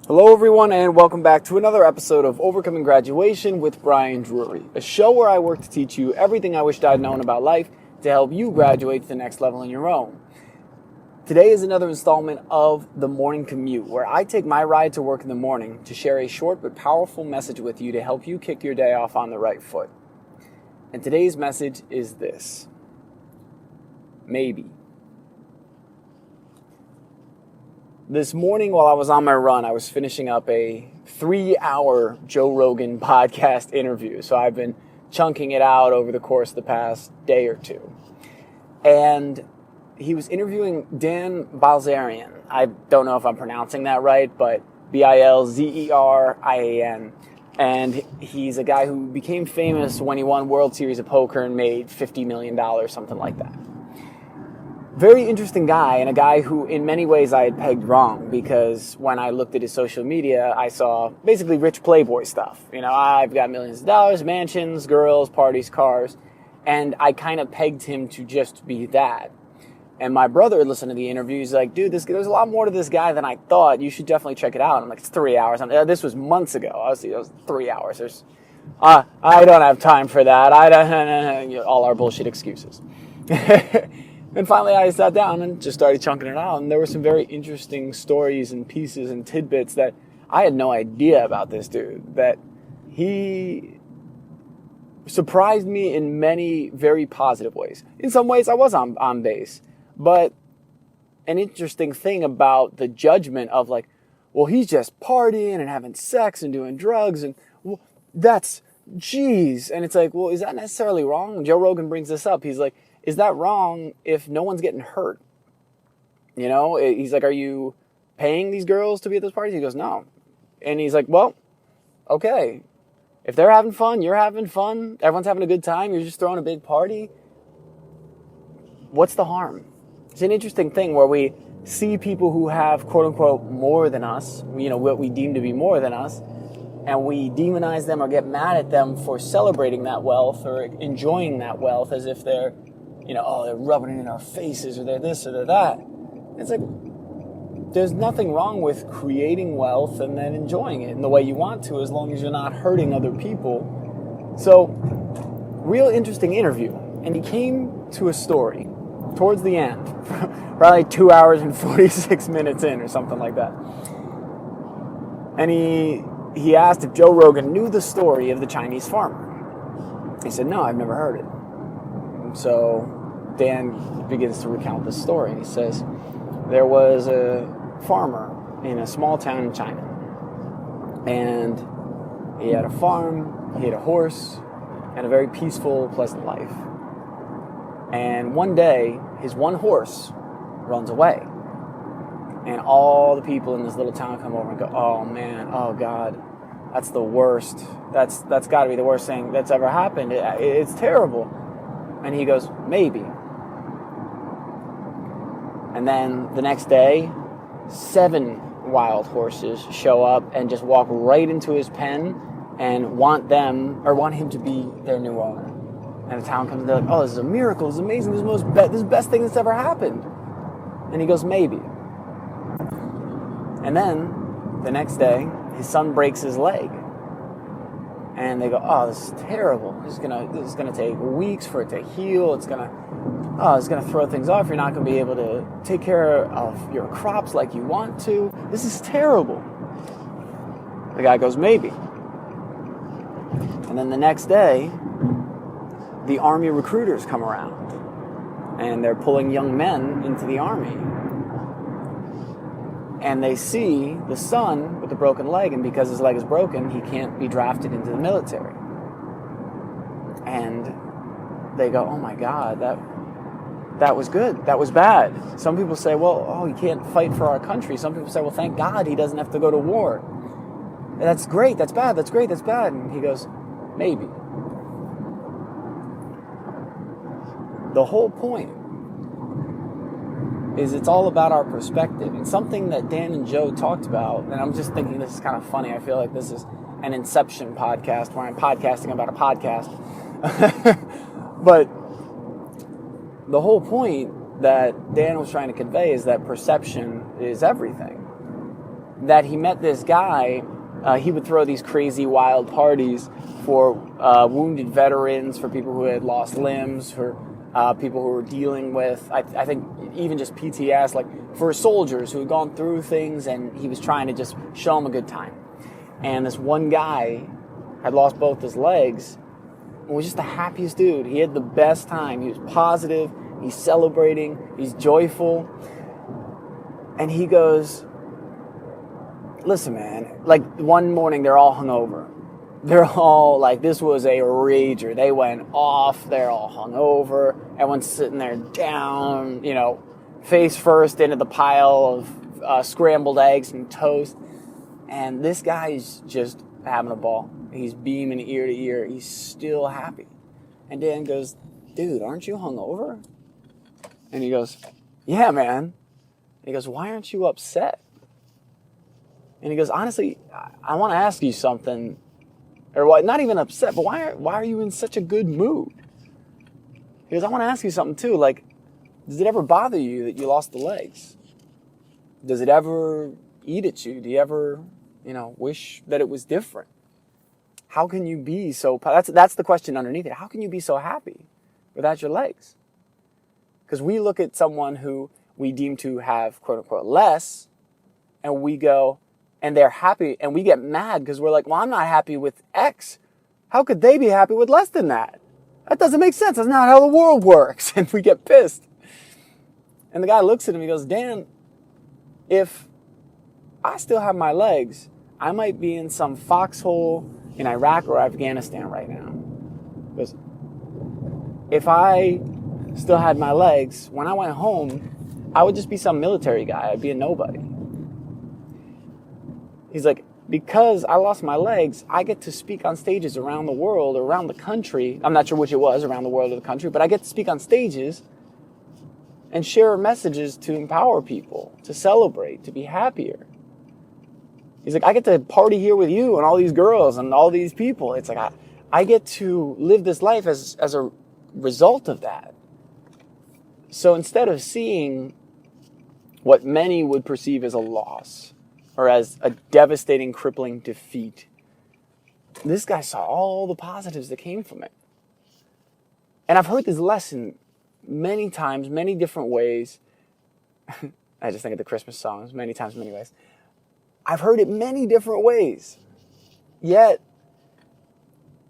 Hello everyone and welcome back to another episode of Overcoming Graduation with Brian Drury, a show where I work to teach you everything I wished I'd known about life to help you graduate to the next level in your own. Today is another installment of The Morning Commute, where I take my ride to work in the morning to share a short but powerful message with you to help you kick your day off on the right foot. And today's message is this: maybe. This morning while I was on my run, I was finishing up a 3-hour Joe Rogan podcast interview. So I've been chunking it out over the course of the past day or two. And he was interviewing Dan Bilzerian. I don't know if I'm pronouncing that right, but Bilzerian. And he's a guy who became famous when he won World Series of Poker and made $50 million, something like that. Very interesting guy, and a guy who in many ways I had pegged wrong, because when I looked at his social media, I saw basically rich playboy stuff. You know, I've got millions of dollars, mansions, girls, parties, cars, and I kind of pegged him to just be that. And my brother listened to the interview. He's like, dude, there's a lot more to this guy than I thought. You should definitely check it out. I'm like, it's 3 hours. This was months ago. Obviously, it was 3 hours. I don't have time for that. All our bullshit excuses. And finally, I sat down and just started chunking it out. And there were some very interesting stories and pieces and tidbits that I had no idea about this dude. That he surprised me in many very positive ways. In some ways, I was on base. But an interesting thing about the judgment of like, well, he's just partying and having sex and doing drugs. And well, that's, geez. And it's like, well, is that necessarily wrong? Joe Rogan brings this up. He's like, is that wrong if no one's getting hurt? You know, he's like, are you paying these girls to be at those parties? He goes, no. And he's like, well, okay. If they're having fun, you're having fun, everyone's having a good time, you're just throwing a big party, what's the harm? It's an interesting thing where we see people who have, quote unquote, more than us, you know, what we deem to be more than us, and we demonize them or get mad at them for celebrating that wealth or enjoying that wealth as if they're, you know, oh, they're rubbing it in our faces, or they're this, or they're that. It's like, there's nothing wrong with creating wealth and then enjoying it in the way you want to, as long as you're not hurting other people. So, real interesting interview. And he came to a story towards the end, probably 2 hours and 46 minutes in, or something like that. And he asked if Joe Rogan knew the story of the Chinese farmer. He said, no, I've never heard it. So Dan begins to recount the story. He says, there was a farmer in a small town in China. And he had a farm, he had a horse, and a very peaceful, pleasant life. And one day, his one horse runs away. And all the people in this little town come over and go, oh man, oh God, that's the worst. That's got to be the worst thing that's ever happened. It's terrible. And he goes, maybe. And then the next day, 7 wild horses show up and just walk right into his pen and want him to be their new owner. And the town comes and they're like, oh, this is a miracle, this is amazing, this is the best thing that's ever happened. And he goes, maybe. And then, the next day, his son breaks his leg. And they go, oh, this is terrible. This is gonna take weeks for it to heal. It's gonna throw things off. You're not gonna be able to take care of your crops like you want to. This is terrible. The guy goes, maybe. And then the next day, the army recruiters come around, and they're pulling young men into the army. And they see the son with the broken leg, and because his leg is broken, he can't be drafted into the military. And they go, oh my God, that was good, that was bad. Some people say, well, oh, he can't fight for our country. Some people say, well, thank God he doesn't have to go to war. That's great, that's bad, that's great, that's bad. And he goes, maybe. The whole point is it's all about our perspective. And something that Dan and Joe talked about, and I'm just thinking this is kind of funny. I feel like this is an Inception podcast where I'm podcasting about a podcast. But the whole point that Dan was trying to convey is that perception is everything. that he met this guy. He would throw these crazy wild parties for wounded veterans, for people who had lost limbs, for people who were dealing with, I think, even just PTS, like for soldiers who had gone through things, and he was trying to just show them a good time. And this one guy had lost both his legs and was just the happiest dude. He had the best time. He was positive. He's celebrating. He's joyful. And he goes, listen, man, like one morning they're all hungover. They're all like, this was a rager. They went off. They're all hungover. Everyone's sitting there down, face first into the pile of scrambled eggs and toast. And this guy's just having a ball. He's beaming ear to ear. He's still happy. And Dan goes, dude, aren't you hungover? And he goes, yeah, man. And he goes, why aren't you upset? And he goes, honestly, I want to ask you something. Or what? Not even upset, but why are you in such a good mood? He goes, I want to ask you something too. Like, does it ever bother you that you lost the legs? Does it ever eat at you? Do you ever, wish that it was different? How can you be so... That's the question underneath it. How can you be so happy without your legs? Because we look at someone who we deem to have, quote unquote, less, and we go, and they're happy, and we get mad because we're like, well, I'm not happy with X. How could they be happy with less than that? That doesn't make sense. That's not how the world works. And we get pissed. And the guy looks at him, he goes, Dan, if I still have my legs, I might be in some foxhole in Iraq or Afghanistan right now. Because if I still had my legs, when I went home, I would just be some military guy. I'd be a nobody. He's like, because I lost my legs, I get to speak on stages around the world, around the country. I'm not sure which it was, around the world or the country, but I get to speak on stages and share messages to empower people, to celebrate, to be happier. He's like, I get to party here with you and all these girls and all these people. It's like, I get to live this life as a result of that. So instead of seeing what many would perceive as a loss or as a devastating, crippling defeat, this guy saw all the positives that came from it. And I've heard this lesson many times, many different ways. I just think of the Christmas songs, many times, many ways. I've heard it many different ways. Yet,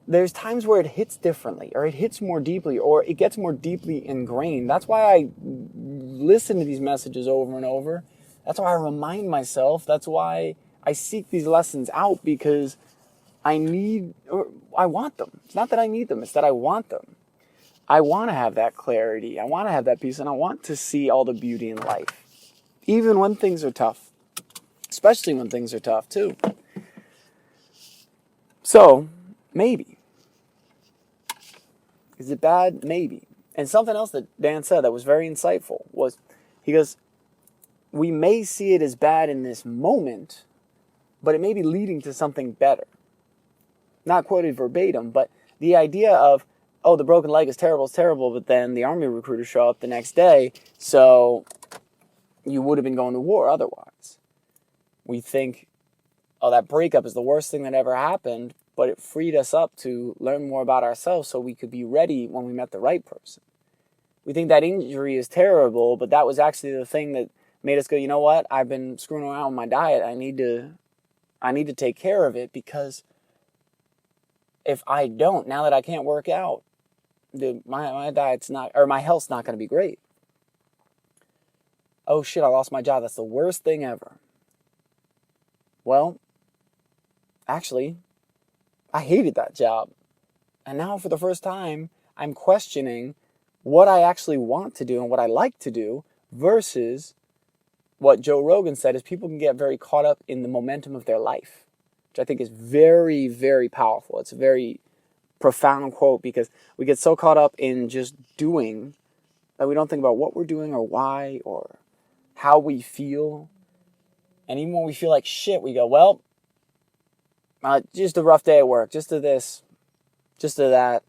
there's times where it hits differently, or it hits more deeply, or it gets more deeply ingrained. That's why I listen to these messages over and over. That's why I remind myself. That's why I seek these lessons out, because I want them. It's not that I need them, it's that I want them. I want to have that clarity. I want to have that peace, and I want to see all the beauty in life, even when things are tough. Especially when things are tough, too. So, maybe. Is it bad? Maybe. And something else that Dan said that was very insightful was, he goes, we may see it as bad in this moment, but it may be leading to something better. Not quoted verbatim, but the idea of, oh, the broken leg is terrible, but then the army recruiters show up the next day, so you would have been going to war otherwise. We think, oh, that breakup is the worst thing that ever happened, but it freed us up to learn more about ourselves so we could be ready when we met the right person. We think that injury is terrible, but that was actually the thing that made us go, you know what? I've been screwing around with my diet. I need to take care of it, because if I don't, now that I can't work out, my diet's not, or my health's not going to be great. Oh shit, I lost my job. That's the worst thing ever. Well, actually, I hated that job. And now for the first time, I'm questioning what I actually want to do and what I like to do, versus what Joe Rogan said is people can get very caught up in the momentum of their life, which I think is very, very powerful. It's a very profound quote, because we get so caught up in just doing that we don't think about what we're doing or why or how we feel. And even when we feel like shit, we go, well, just a rough day at work, just to this, just to that.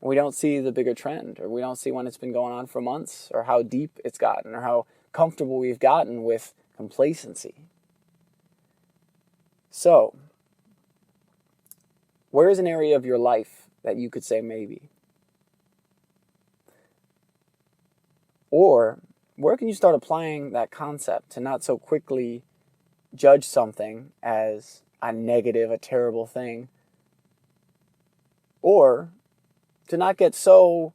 And we don't see the bigger trend, or we don't see when it's been going on for months, or how deep it's gotten, or how comfortable we've gotten with complacency. So, where is an area of your life that you could say maybe? Or where can you start applying that concept to not so quickly judge something as a negative, a terrible thing? Or to not get so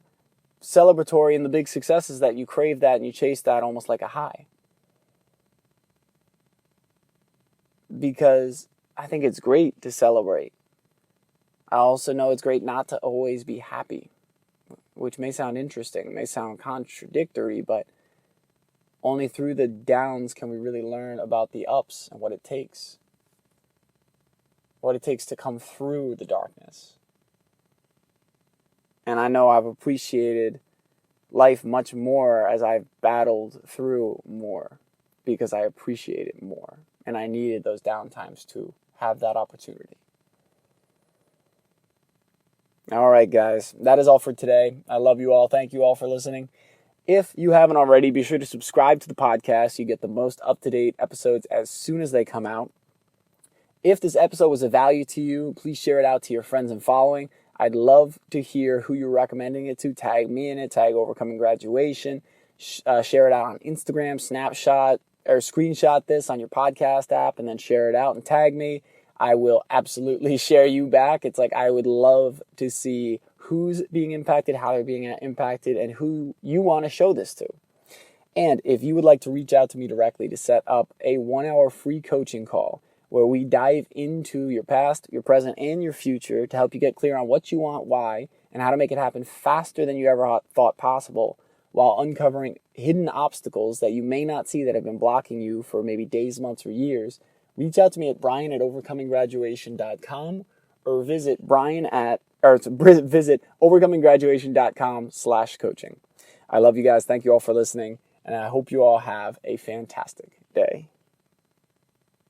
celebratory in the big successes that you crave that and you chase that almost like a high. Because I think it's great to celebrate. I also know it's great not to always be happy, which may sound interesting, may sound contradictory, but only through the downs can we really learn about the ups and what it takes to come through the darkness. And I know I've appreciated life much more as I've battled through more, because I appreciate it more. And I needed those downtimes to have that opportunity. All right, guys, that is all for today. I love you all. Thank you all for listening. If you haven't already, be sure to subscribe to the podcast. You get the most up-to-date episodes as soon as they come out. If this episode was of value to you, please share it out to your friends and following. I'd love to hear who you're recommending it to. Tag me in it. Tag Overcoming Graduation. Share it out on Instagram. Snapshot or screenshot this on your podcast app and then share it out and tag me. I will absolutely share you back. It's like I would love to see who's being impacted, how they're being impacted, and who you want to show this to. And if you would like to reach out to me directly to set up a 1-hour free coaching call where we dive into your past, your present, and your future to help you get clear on what you want, why, and how to make it happen faster than you ever thought possible, while uncovering hidden obstacles that you may not see that have been blocking you for maybe days, months, or years, reach out to me at brian@overcominggraduation.com or visit overcominggraduation.com/coaching. I love you guys. Thank you all for listening, and I hope you all have a fantastic day.